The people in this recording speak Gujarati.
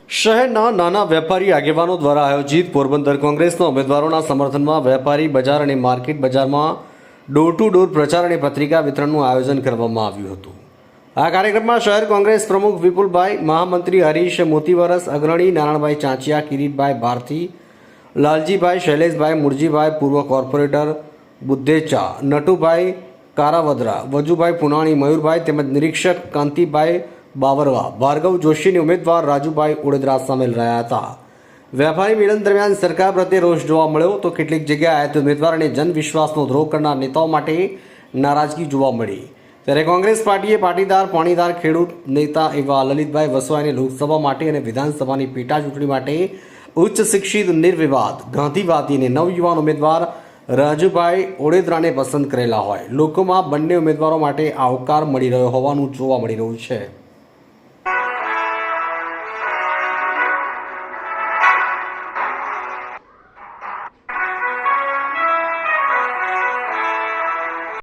શહેરના નાના વેપારી આગેવાનો દ્વારા આયોજિત પોરબંદર કોંગ્રેસના ઉમેદવારોના સમર્થનમાં વેપારી બજાર અને માર્કેટ બજારમાં ડોર ટુ ડોર પ્રચાર અને પત્રિકા વિતરણનું આયોજન કરવામાં આવ્યું હતું। આ કાર્યક્રમમાં શહેર કોંગ્રેસ પ્રમુખ વિપુલભાઈ, મહામંત્રી હરીશ મોતીવરસ, અગ્રણી નારાયણભાઈ ચાંચિયા, કિરીટભાઈ ભારતી, લાલજીભાઈ, શૈલેષભાઈ, મુરજીભાઈ, પૂર્વ કોર્પોરેટર બુદ્ધેચા, નટુભાઈ કારાવદરા, વજુભાઈ પુનાણી, મયુરભાઈ તેમજ નિરીક્ષક કાંતિભાઈ બાવરવા, ભાર્ગવ જોશીની ઉમેદવાર રાજુભાઈ ઓડેદરા સામેલ રહ્યા હતા। વેપારી મિલન દરમિયાન સરકાર પ્રત્યે રોષ જોવા મળ્યો તો કેટલીક જગ્યાએ આયત ઉમેદવાર અને જનવિશ્વાસનો દ્રોહ કરનાર નેતાઓ માટે નારાજગી જોવા મળી। ત્યારે કોંગ્રેસ પાર્ટીએ પાટીદાર, પાણીદાર, ખેડૂત નેતા એવા લલિતભાઈ વસવાઈને લોકસભા માટે અને વિધાનસભાની પેટા ચૂંટણી માટે ઉચ્ચ શિક્ષિત, નિર્વિવાદ, ગાંધીવાદી અને નવયુવાન ઉમેદવાર રાજુભાઈ ઓડેદરાને પસંદ કરેલા હોય લોકોમાં બંને ઉમેદવારો માટે આવકાર મળી રહ્યો હોવાનું જોવા મળી રહ્યું છે।